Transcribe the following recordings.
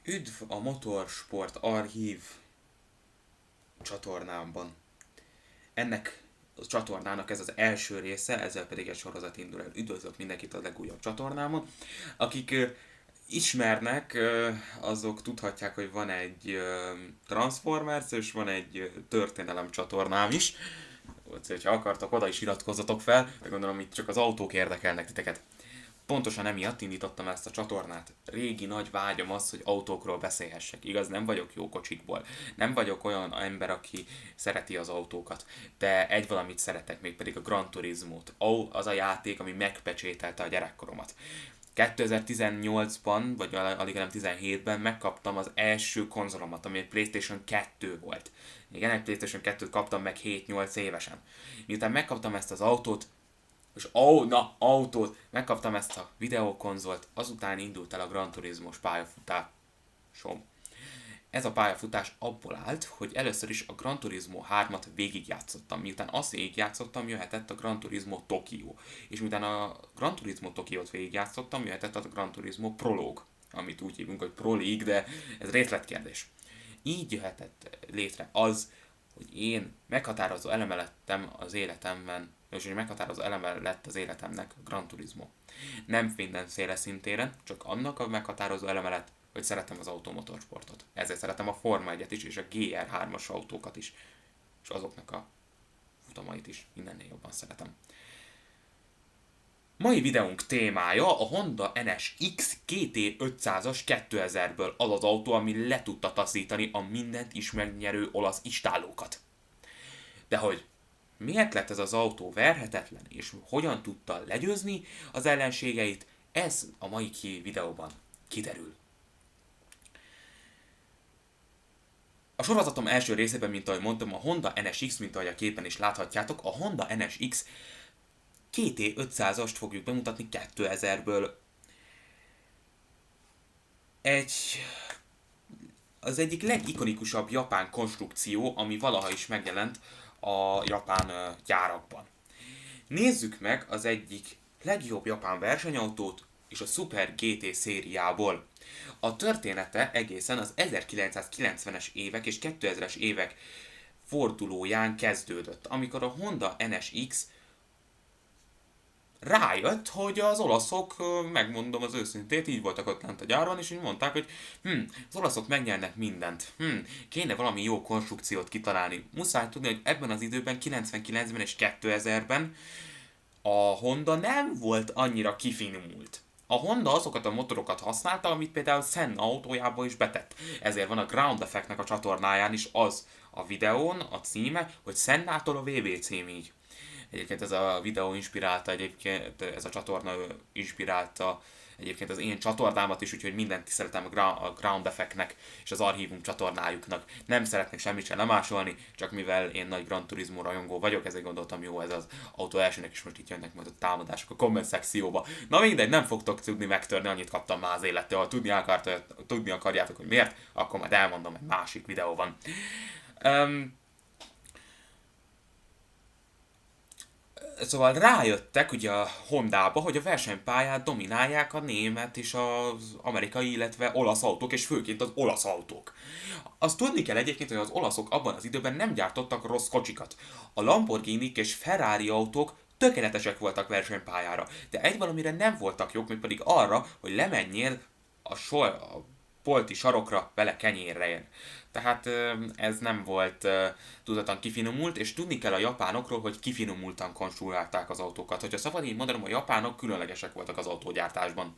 Üdv a Motorsport Archív csatornámban. Ennek a csatornának ez az első része, ezzel pedig egy sorozat indul el. Üdvözlök mindenkit a legújabb csatornámon. Akik ismernek, azok tudhatják, hogy van egy Transformers és van egy történelem csatornám is. Úgyhogy, ha akartok, oda is iratkozzatok fel, de gondolom itt csak az autók érdekelnek titeket. Pontosan emiatt indítottam ezt a csatornát. Régi nagy vágyam az, hogy autókról beszélhessek. Igaz, nem vagyok jó kocsikból. Nem vagyok olyan ember, aki szereti az autókat. De egy valamit szeretek, mégpedig a Gran Turismo-t. Az a játék, ami megpecsételte a gyerekkoromat. 2018-ban, vagy alig nem 17-ben megkaptam az első konzolomat, ami egy PlayStation 2 volt. Igen, egy PlayStation 2-t kaptam meg 7-8 évesen. Miután megkaptam ezt az autót, és autót, megkaptam ezt a videókonzolt, azután indult el a Gran Turismo-s pályafutásom. Ez a pályafutás abból állt, hogy először is a Gran Turismo 3-at végigjátszottam. Miután azt végigjátszottam, jöhetett a Gran Turismo Tokyo. És miután a Gran Turismo Tokyót végigjátszottam, jöhetett a Gran Turismo Prologue, amit úgy hívunk, hogy Pro League, de ez részletkérdés. Így jöhetett létre az, hogy én meghatározó eleme lettem az életemben, és hogy meghatározó eleme lett az életemnek a Gran Turismo. Nem mindenféle szintéren, csak annak a meghatározó eleme lett, hogy szeretem az automotorsportot. Ezért szeretem a Forma 1-et is, és a GR3-as autókat is, és azoknak a futamait is mindennél jobban szeretem. Mai videónk témája a Honda NSX GT500-as 2000-ből, az az autó, ami le tudta taszítani a mindent is megnyerő olasz istálókat. De hogy miért lett ez az autó verhetetlen, és hogyan tudta legyőzni az ellenségeit, ez a mai videóban kiderül. A sorozatom első részében, mint ahogy mondtam, a Honda NSX, mint ahogy a képen is láthatjátok, a Honda NSX GT500-ast fogjuk bemutatni 2000-ből. Az egyik legikonikusabb japán konstrukció, ami valaha is megjelent a japán gyárakban. Nézzük meg az egyik legjobb japán versenyautót és a Super GT szériából. A története egészen az 1990-es évek és 2000-es évek fordulóján kezdődött, amikor a Honda NSX rájött, hogy az olaszok, megmondom az őszintét, így voltak ott lent a gyáron, és így mondták, hogy az olaszok megnyernek mindent. Kéne valami jó konstrukciót kitalálni. Muszáj tudni, hogy ebben az időben, 99-ben és 2000-ben a Honda nem volt annyira kifinomult. A Honda azokat a motorokat használta, amit például Senna autójába is betett. Ezért van a Ground Effectnek a csatornáján is az a videón, a címe, hogy Sennától a VB cím így. Egyébként ez a videó inspirálta, egyébként ez a csatorna inspirálta egyébként az én csatornámat is, úgyhogy mindent tiszteltem a Ground Effectnek és az Archívum csatornájuknak. Nem szeretnék semmit sem lemásolni, csak mivel én nagy Gran Turismo rajongó vagyok, ezért gondoltam, jó ez az autó elsőnek, és most itt jönnek majd a támadások a komment szekcióba. Na mindegy, nem fogtok tudni megtörni, annyit kaptam már az élettől. Ha tudni akarjátok, hogy miért, akkor majd elmondom egy másik videóban. Szóval rájöttek ugye a Hondába, hogy a versenypályát dominálják a német és az amerikai, illetve olasz autók, és főként az olasz autók. Azt tudni kell egyébként, hogy az olaszok abban az időben nem gyártottak rossz kocsikat. A Lamborghini és Ferrari autók tökéletesek voltak versenypályára, de egy valamire nem voltak jók, még pedig arra, hogy lemenjél a polti sarokra vele kenyérre. Tehát ez nem volt tudatosan kifinomult, és tudni kell a japánokról, hogy kifinomultan konstruálták az autókat. Hogyha szabad így mondanom, a japánok különlegesek voltak az autógyártásban.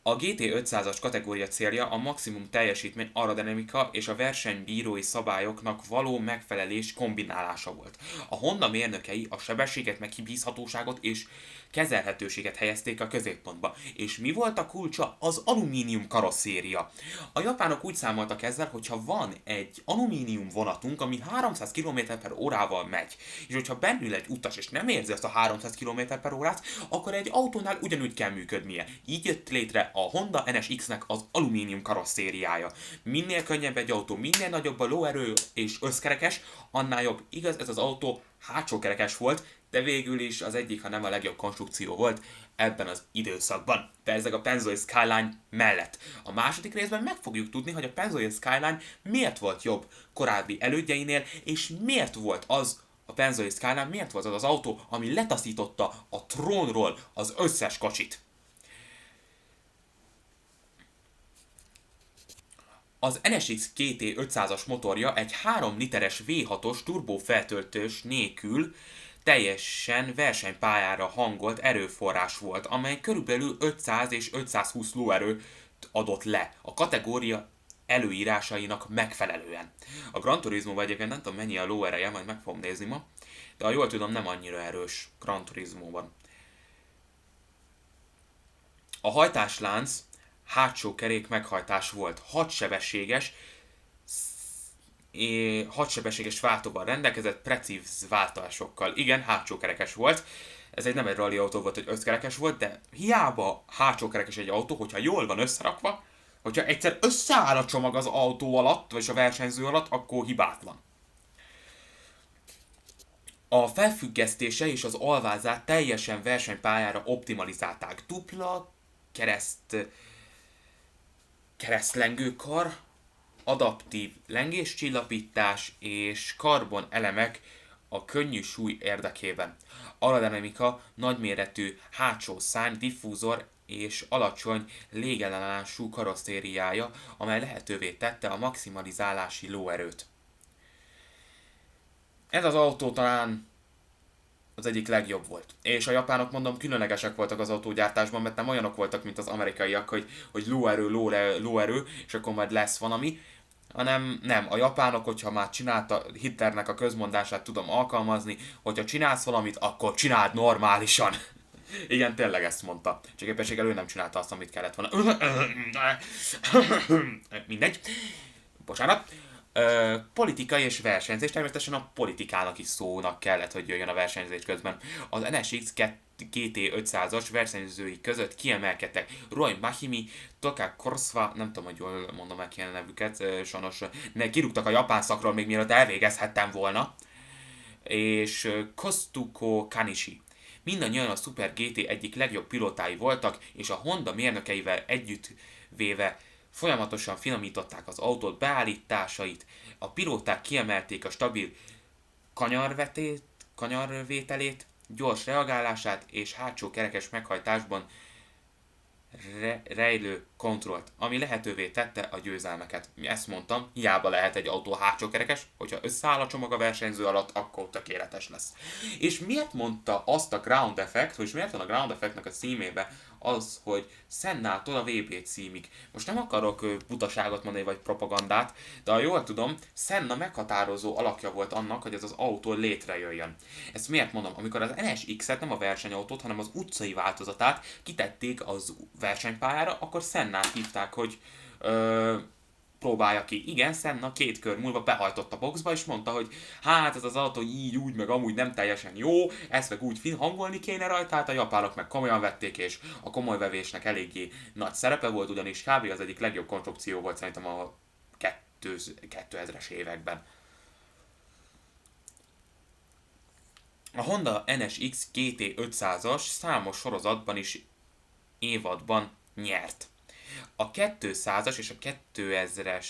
A GT500-as kategória célja a maximum teljesítmény, aerodinamika és a versenybírói szabályoknak való megfelelés kombinálása volt. A Honda mérnökei a sebességet, megbízhatóságot és kezelhetőséget helyezték a középpontba. És mi volt a kulcsa? Az alumínium karosszéria. A japánok úgy számoltak ezzel, hogyha van egy alumínium vonatunk, ami 300 km/h-val megy, és hogyha bennül egy utas és nem érzi azt a 300 km/h, akkor egy autónál ugyanúgy kell működnie. Így jött létre a Honda NSX-nek az alumínium karosszériája. Minél könnyebb egy autó, minél nagyobb a lóerő és összkerekes, annál jobb. Igaz, ez az autó hátsókerekes volt, de végül is az egyik, ha nem a legjobb konstrukció volt ebben az időszakban. Persze a Pennzoil Skyline mellett. A második részben meg fogjuk tudni, hogy a Pennzoil Skyline miért volt jobb korábbi elődjeinél, és miért volt az a Pennzoil Skyline, miért volt az az autó, ami letaszította a trónról az összes kocsit. Az NSX GT 500-as motorja egy 3 literes V6-os turbófeltöltős nélkül teljesen versenypályára hangolt erőforrás volt, amely körülbelül 500 és 520 lóerőt adott le a kategória előírásainak megfelelően. A Gran Turismo egyébként nem tudom mennyi a lóereje, majd meg fogom nézni ma, de ha jól tudom nem annyira erős Gran Turismo-ban. A hajtáslánc hátsó kerék meghajtás volt, 6 sebességes váltóval rendelkezett, precíz váltásokkal. Igen, hátsó kerekes volt. Ez nem egy rally autó volt, hogy összkerekes volt, de hiába hátsó kerekes egy autó, hogyha jól van összerakva, hogyha egyszer összeáll a csomag az autó alatt, vagy a versenyző alatt, akkor hibátlan. A felfüggesztése és az alvázát teljesen versenypályára optimalizálták. Dupla keresztlengőkar, adaptív lengéscsillapítás és karbon elemek a könnyű súly érdekében. Aerodinamika, nagyméretű hátsó szárny, diffúzor és alacsony légellenállású karosszériája, amely lehetővé tette a maximalizálási lóerőt. Ez az autó talán az egyik legjobb volt. És a japánok, mondom, különlegesek voltak az autógyártásban, mert nem olyanok voltak, mint az amerikaiak, hogy lóerő, és akkor majd lesz valami, hanem nem, a japánok, hogyha már csinálta, Hitlernek a közmondását tudom alkalmazni, hogyha csinálsz valamit, akkor csináld normálisan. Igen, tényleg ezt mondta. Csak éppenséggel ő nem csinálta azt, amit kellett volna. Mindegy. Bocsánat. Politikai és versenyzés, természetesen a politikának is szónak kellett, hogy jöjjön a versenyzés közben. Az NSX GT 500-as versenyzői között kiemelkedtek Roy Mahimi, Toka Korsva, nem tudom, hogy jól mondom meg ilyen nevüket, sajnos kirúgtak a japán szakról még mielőtt elvégezhettem volna, és Kostuko Kanishi. Mindannyian a Super GT egyik legjobb pilótái voltak, és a Honda mérnökeivel együttvéve folyamatosan finomították az autót beállításait, a pilóták kiemelték a stabil kanyarvételét, gyors reagálását és hátsó kerekes meghajtásban rejlő kontrollt, ami lehetővé tette a győzelmeket. Ezt mondtam, hiába lehet egy autó hátsó kerekes, hogyha összeáll a csomag a versenyző alatt, akkor tökéletes lesz. És miért mondta azt a Ground Effect, hogy miért van a Ground Effectnek a címébe az, hogy Sennától a VB címig. Most nem akarok butaságot mondani, vagy propagandát, de ha jól tudom, Senna meghatározó alakja volt annak, hogy ez az autó létrejöjjön. Ezt miért mondom? Amikor az NSX-et, nem a versenyautót, hanem az utcai változatát kitették az versenypályára, akkor Sennát hívták, hogy próbálja ki. Igen, Senna 2 kör múlva behajtott a boxba, és mondta, hogy hát ez az autó így, úgy, meg amúgy nem teljesen jó, ezt meg úgy hangolni kéne rajta, hát a japánok meg komolyan vették, és a komoly vevésnek eléggé nagy szerepe volt, ugyanis kb. Az egyik legjobb konstrukció volt szerintem a 2000-es években. A Honda NSX GT 500-as számos sorozatban és évadban nyert. A 200-as és a 2000-es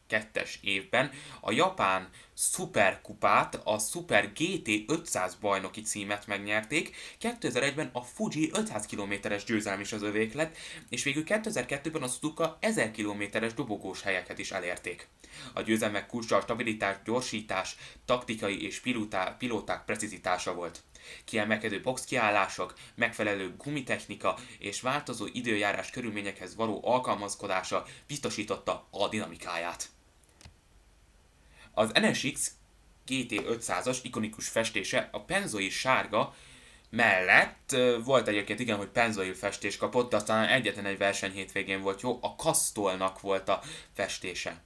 2-es évben a japán szuperkupát, a Super GT 500 bajnoki címet megnyerték, 2001-ben a Fuji 500 km-es győzelem is az övék lett, és végül 2002-ben a Suzuka 1000 km-es dobogós helyeket is elérték. A győzelmek kulcsa a stabilitás, gyorsítás, taktikai és pilóták precizitása volt. Kiemelkedő boxkiállások, megfelelő gumitechnika és változó időjárás körülményekhez való alkalmazkodása biztosította a dinamikáját. Az NSX GT 500-as ikonikus festése a Pennzoil sárga mellett volt egyébként igen, hogy Pennzoil festés kapott, de aztán egyetlen egy verseny hétvégén volt jó, a Castrolnak volt a festése.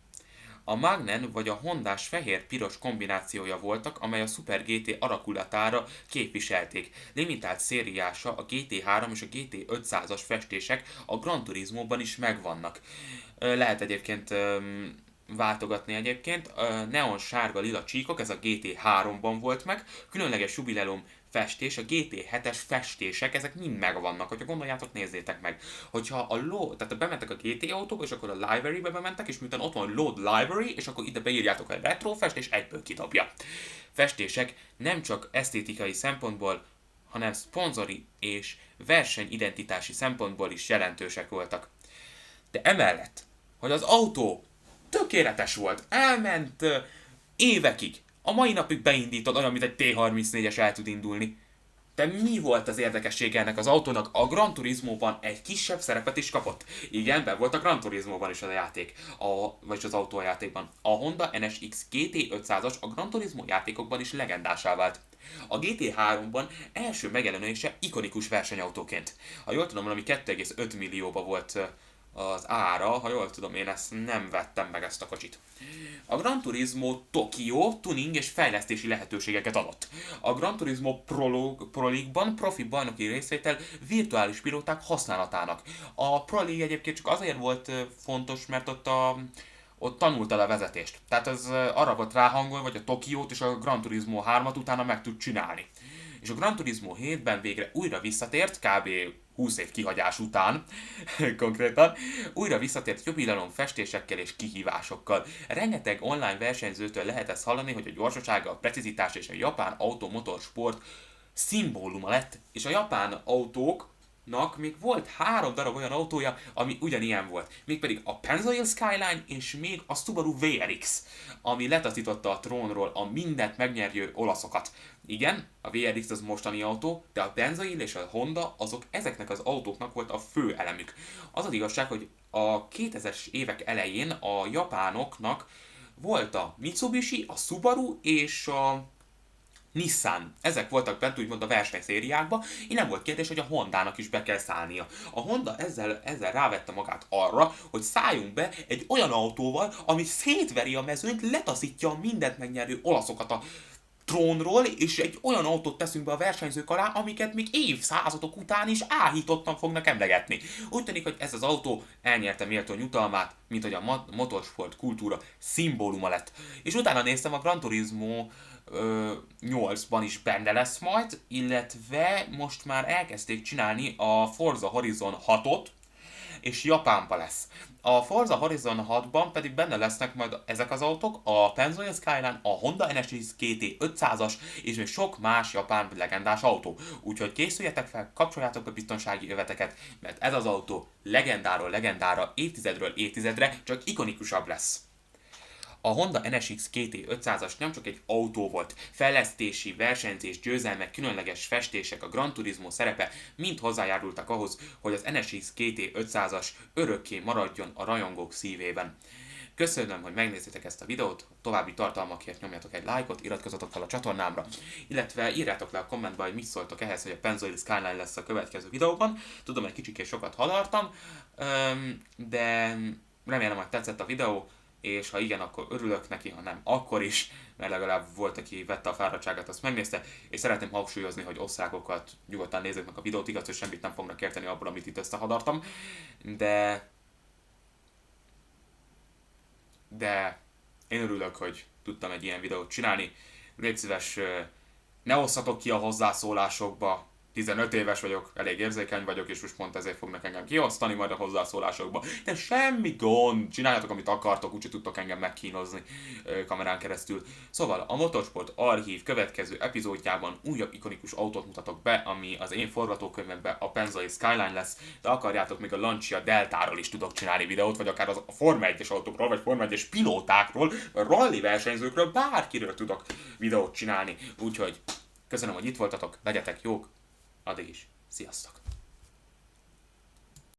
A Magnen vagy a Hondás fehér-piros kombinációja voltak, amely a Super GT alakulatára képviselték. Limitált szériása a GT3 és a GT 500-as festések a Gran Turismo-ban is megvannak. Lehet egyébként váltogatni egyébként. Neon sárga lila csíkok, ez a GT3-ban volt meg. Különleges jubileum festés, a GT7-es festések, ezek mind megvannak. Hogyha gondoljátok, nézzétek meg. Hogyha tehát bementek a GT autóba, és akkor a library-be bementek, és miután ott van load library, és akkor ide beírjátok a retro fest, és egyből kidobja. Festések nem csak esztétikai szempontból, hanem szponzori és versenyidentitási szempontból is jelentősek voltak. De emellett, hogy az autó tökéletes volt, elment évekig, a mai napig beindítod, olyan, mint egy T34-es el tud indulni. De mi volt az érdekessége ennek az autónak? A Gran Turismo-ban egy kisebb szerepet is kapott. Igen, be volt a Gran Turismo-ban is a játék, vagyis az autó a játékban. A Honda NSX GT500-as a Gran Turismo játékokban is legendásá vált. A GT3-ban első megjelenése ikonikus versenyautóként. Ha jól tudom, valami 2,5 millióba volt az ára, ha jól tudom, én ezt nem vettem meg ezt a kocsit. A Gran Turismo Tokyo tuning és fejlesztési lehetőségeket adott. A Gran Turismo Pro League-ban profi bajnoki részvétel virtuális pilóták használatának. A Pro League egyébként csak azért volt fontos, mert ott tanultad a vezetést. Tehát ez arra volt ráhangolva, hogy a Tokiót és a Gran Turismo 3-at utána meg tud csinálni. És a Gran Turismo 7-ben végre újra visszatért, kb. 20 év kihagyás után, konkrétan, újra visszatért jobbilalom festésekkel és kihívásokkal. Rengeteg online versenyzőtől lehet ezt hallani, hogy a gyorsasága, a precizitás és a japán automotorsport szimbóluma lett, és a japán autóknak még volt 3 darab olyan autója, ami ugyanilyen volt. Mégpedig a Pennzoil Skyline és még a Subaru WRX, ami letaszította a trónról a mindent megnyerő olaszokat. Igen, a WRX az mostani autó, de a Pennzoil és a Honda azok ezeknek az autóknak volt a fő elemük. Az az igazság, hogy a 2000-es évek elején a japánoknak volt a Mitsubishi, a Subaru és a Nissan. Ezek voltak bent úgymond a versenyszériákba, így nem volt kérdés, hogy a Hondának is be kell szállnia. A Honda ezzel rávette magát arra, hogy szálljunk be egy olyan autóval, ami szétveri a mezőnyt, letaszítja a mindent megnyerő olaszokat a trónról, és egy olyan autót teszünk be a versenyzők alá, amiket még évszázadok után is áhítottan fognak emlegetni. Úgy tűnik, hogy ez az autó elnyerte méltó nyutalmát, mint hogy a motorsport kultúra szimbóluma lett. És utána néztem, a Gran Turismo 8-ban is benne lesz majd, illetve most már elkezdték csinálni a Forza Horizon 6-ot, és Japánba lesz. A Forza Horizon 6-ban pedig benne lesznek majd ezek az autók, a Pennzoil Skyline, a Honda NSX GT500-as és még sok más japán legendás autó. Úgyhogy készüljetek fel, kapcsoljátok be biztonsági öveteket, mert ez az autó legendáról legendára, évtizedről évtizedre csak ikonikusabb lesz. A Honda NSX GT500-as nem csak egy autó volt, fejlesztési, versenyzés, győzelmek, különleges festések, a Gran Turismo szerepe mind hozzájárultak ahhoz, hogy az NSX GT500-as örökké maradjon a rajongók szívében. Köszönöm, hogy megnéztétek ezt a videót, további tartalmakért nyomjatok egy lájkot, iratkozzatok fel a csatornámra, illetve írjátok le a kommentbe, hogy mit szóltok ehhez, hogy a Pennzoil Skyline lesz a következő videóban. Tudom, egy kicsikét sokat hadartam, de remélem, hogy tetszett a videó, és ha igen, akkor örülök neki, ha nem, akkor is, mert legalább volt, aki vette a fáradtságát, azt megnézte, és szeretném hangsúlyozni, hogy osztrákokat nyugodtan nézzék meg a videót, igaz, hogy semmit nem fognak érteni abból, amit itt összehadartam, de én örülök, hogy tudtam egy ilyen videót csinálni. Légy szíves, ne osszatok ki a hozzászólásokba, 15 éves vagyok, elég érzékeny vagyok, és most pont ezért fognak engem kiosztani majd a hozzászólásokba. De semmi gond, csináljatok, amit akartok, úgyse tudtok engem megkínozni kamerán keresztül. Szóval a Motorsport Archív következő epizódjában újabb ikonikus autót mutatok be, ami az én forgatókönyvemben a Pennzoil Skyline lesz, de akarjátok, még a Lancia Deltáról is tudok csinálni videót, vagy akár a Forma 1-es autókról, vagy Forma 1-es pilótákról, vagy rally versenyzőkről, bárkiről tudok videót csinálni. Úgyhogy köszönöm, hogy itt voltatok, legyetek jók! Addig is. Sziasztok!